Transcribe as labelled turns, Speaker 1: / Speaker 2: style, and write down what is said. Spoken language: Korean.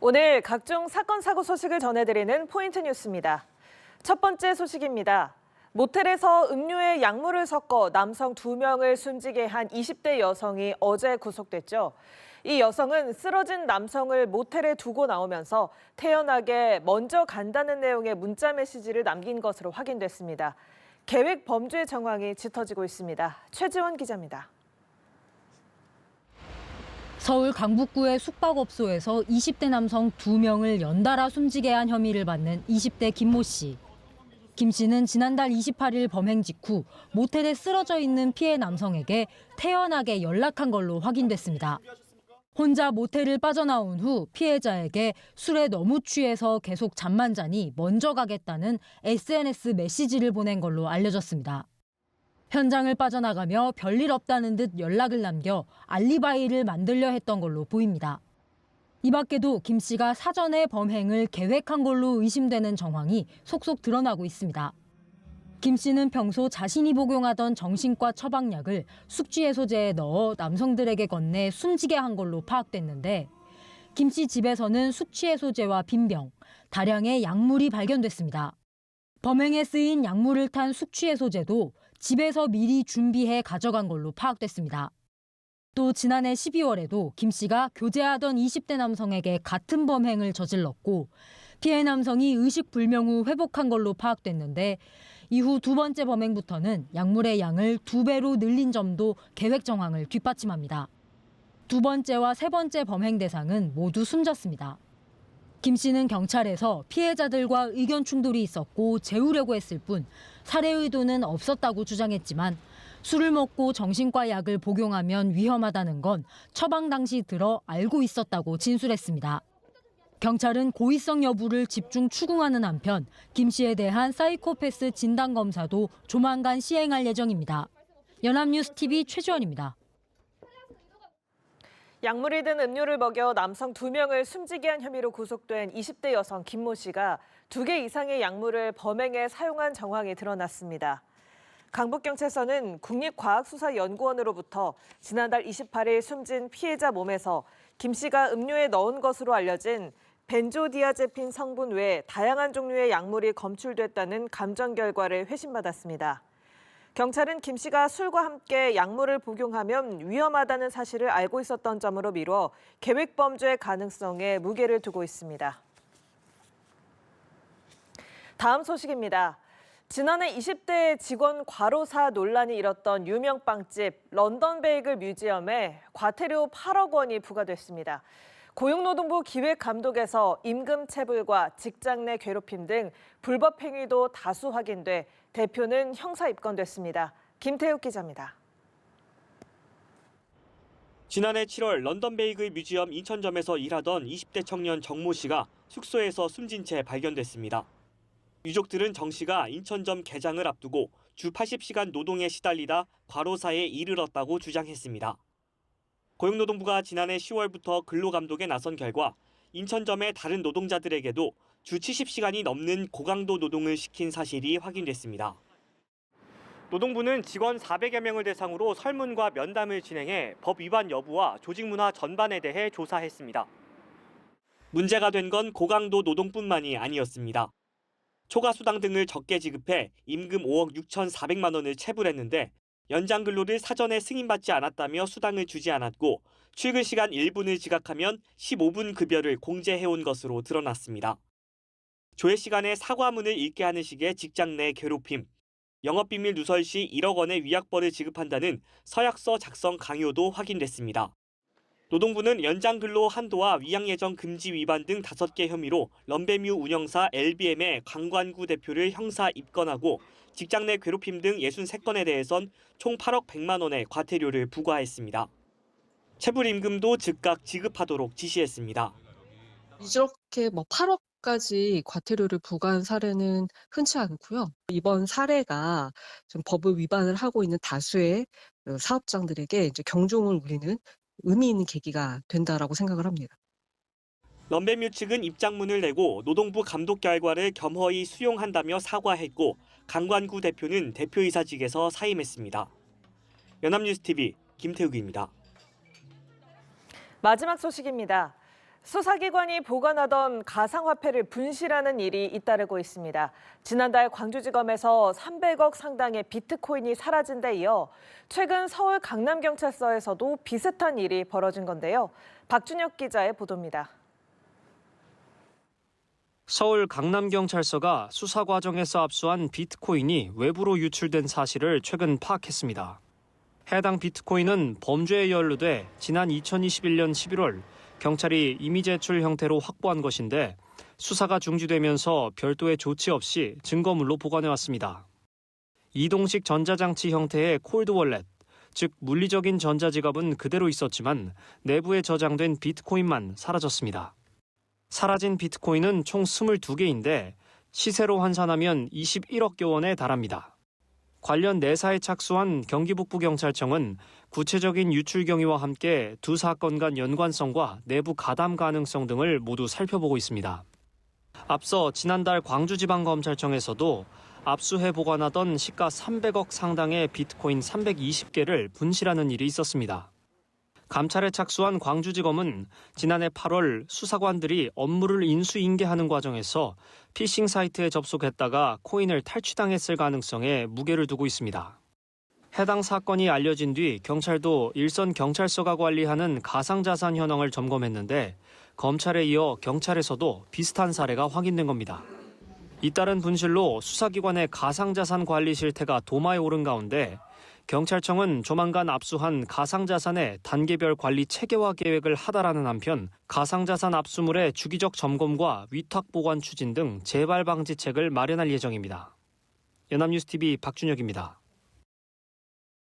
Speaker 1: 오늘 각종 사건, 사고 소식을 전해드리는 포인트 뉴스입니다. 첫 번째 소식입니다. 모텔에서 음료에 약물을 섞어 남성 2명을 숨지게 한 20대 여성이 어제 구속됐죠. 이 여성은 쓰러진 남성을 모텔에 두고 나오면서 태연하게 먼저 간다는 내용의 문자 메시지를 남긴 것으로 확인됐습니다. 계획 범죄 정황이 짙어지고 있습니다. 최지원 기자입니다.
Speaker 2: 서울 강북구의 숙박업소에서 20대 남성 2명을 연달아 숨지게 한 혐의를 받는 20대 김모 씨. 김 씨는 지난달 28일 범행 직후 모텔에 쓰러져 있는 피해 남성에게 태연하게 연락한 걸로 확인됐습니다. 혼자 모텔을 빠져나온 후 피해자에게 술에 너무 취해서 계속 잠만 자니 먼저 가겠다는 SNS 메시지를 보낸 걸로 알려졌습니다. 현장을 빠져나가며 별일 없다는 듯 연락을 남겨 알리바이를 만들려 했던 걸로 보입니다. 이 밖에도 김 씨가 사전에 범행을 계획한 걸로 의심되는 정황이 속속 드러나고 있습니다. 김 씨는 평소 자신이 복용하던 정신과 처방약을 숙취해소제에 넣어 남성들에게 건네 숨지게 한 걸로 파악됐는데 김 씨 집에서는 숙취해소제와 빈병, 다량의 약물이 발견됐습니다. 범행에 쓰인 약물을 탄 숙취해소제도 집에서 미리 준비해 가져간 걸로 파악됐습니다. 또 지난해 12월에도 김 씨가 교제하던 20대 남성에게 같은 범행을 저질렀고 피해 남성이 의식불명 후 회복한 걸로 파악됐는데 이후 두 번째 범행부터는 약물의 양을 2배로 늘린 점도 계획 정황을 뒷받침합니다. 두 번째와 세 번째 범행 대상은 모두 숨졌습니다. 김 씨는 경찰에서 피해자들과 의견 충돌이 있었고 재우려고 했을 뿐 살해 의도는 없었다고 주장했지만 술을 먹고 정신과 약을 복용하면 위험하다는 건 처방 당시 들어 알고 있었다고 진술했습니다. 경찰은 고의성 여부를 집중 추궁하는 한편 김 씨에 대한 사이코패스 진단 검사도 조만간 시행할 예정입니다. 연합뉴스TV 최지원입니다.
Speaker 1: 약물이 든 음료를 먹여 남성 2명을 숨지게 한 혐의로 구속된 20대 여성 김모 씨가 2개 이상의 약물을 범행에 사용한 정황이 드러났습니다. 강북경찰서는 국립과학수사연구원으로부터 지난달 28일 숨진 피해자 몸에서 김 씨가 음료에 넣은 것으로 알려진 벤조디아제핀 성분 외 다양한 종류의 약물이 검출됐다는 감정 결과를 회신받았습니다. 경찰은 김 씨가 술과 함께 약물을 복용하면 위험하다는 사실을 알고 있었던 점으로 미뤄 계획범죄 가능성에 무게를 두고 있습니다. 다음 소식입니다. 지난해 20대 직원 과로사 논란이 일었던 유명 빵집 런던 베이글 뮤지엄에 과태료 8억 원이 부과됐습니다. 고용노동부 기획감독에서 임금 체불과 직장 내 괴롭힘 등 불법 행위도 다수 확인돼 대표는 형사 입건됐습니다. 김태욱 기자입니다.
Speaker 3: 지난해 7월 런던 베이글 뮤지엄 인천점에서 일하던 20대 청년 정모 씨가 숙소에서 숨진 채 발견됐습니다. 유족들은 정 씨가 인천점 개장을 앞두고 주 80시간 노동에 시달리다 과로사에 이르렀다고 주장했습니다. 고용노동부가 지난해 10월부터 근로감독에 나선 결과 인천점의 다른 노동자들에게도 주 70시간이 넘는 고강도 노동을 시킨 사실이 확인됐습니다. 노동부는 직원 400여 명을 대상으로 설문과 면담을 진행해 법 위반 여부와 조직 문화 전반에 대해 조사했습니다. 문제가 된 건 고강도 노동뿐만이 아니었습니다. 초과 수당 등을 적게 지급해 임금 5억 6,400만 원을 체불했는데 연장 근로를 사전에 승인받지 않았다며 수당을 주지 않았고 출근 시간 1분을 지각하면 15분 급여를 공제해온 것으로 드러났습니다. 조회 시간에 사과문을 읽게 하는 식의 직장 내 괴롭힘, 영업비밀 누설 시 1억 원의 위약벌을 지급한다는 서약서 작성 강요도 확인됐습니다. 노동부는 연장 근로 한도와 위양 예정 금지 위반 등 5개 혐의로 런베뮤 운영사 LBM의 강관구 대표를 형사 입건하고 직장 내 괴롭힘 등 63건에 대해선 총 8억 100만 원의 과태료를 부과했습니다. 체불 임금도 즉각 지급하도록 지시했습니다.
Speaker 4: 이렇게 8억까지 과태료를 부과한 사례는 흔치 않고요. 이번 사례가 좀 법을 위반을 하고 있는 다수의 사업장들에게 이제 경종을 울리는 의미 있는 계기가 된다라고 생각을 합니다.
Speaker 3: 런베뮤 측은 입장문을 내고 노동부 감독 결과를 겸허히 수용한다며 사과했고 강관구 대표는 대표이사직에서 사임했습니다. 연합뉴스TV 김태욱입니다.
Speaker 1: 마지막 소식입니다. 수사기관이 보관하던 가상화폐를 분실하는 일이 잇따르고 있습니다. 지난달 광주지검에서 300억 상당의 비트코인이 사라진 데 이어 최근 서울 강남경찰서에서도 비슷한 일이 벌어진 건데요. 박준혁 기자의 보도입니다.
Speaker 5: 서울 강남경찰서가 수사 과정에서 압수한 비트코인이 외부로 유출된 사실을 최근 파악했습니다. 해당 비트코인은 범죄에 연루돼 지난 2021년 11월 경찰이 이미 제출 형태로 확보한 것인데 수사가 중지되면서 별도의 조치 없이 증거물로 보관해왔습니다. 이동식 전자장치 형태의 콜드월렛, 즉 물리적인 전자지갑은 그대로 있었지만 내부에 저장된 비트코인만 사라졌습니다. 사라진 비트코인은 총 22개인데 시세로 환산하면 21억여 원에 달합니다. 관련 내사에 착수한 경기북부경찰청은 구체적인 유출 경위와 함께 두 사건 간 연관성과 내부 가담 가능성 등을 모두 살펴보고 있습니다. 앞서 지난달 광주지방검찰청에서도 압수해 보관하던 시가 300억 상당의 비트코인 320개를 분실하는 일이 있었습니다. 감찰에 착수한 광주지검은 지난해 8월 수사관들이 업무를 인수인계하는 과정에서 피싱 사이트에 접속했다가 코인을 탈취당했을 가능성에 무게를 두고 있습니다. 해당 사건이 알려진 뒤 경찰도 일선 경찰서가 관리하는 가상자산 현황을 점검했는데 검찰에 이어 경찰에서도 비슷한 사례가 확인된 겁니다. 잇따른 분실로 수사기관의 가상자산 관리 실태가 도마에 오른 가운데 경찰청은 조만간 압수한 가상자산의 단계별 관리 체계화 계획을 하다라는 한편 가상자산 압수물의 주기적 점검과 위탁 보관 추진 등 재발 방지책을 마련할 예정입니다. 연합뉴스TV 박준혁입니다.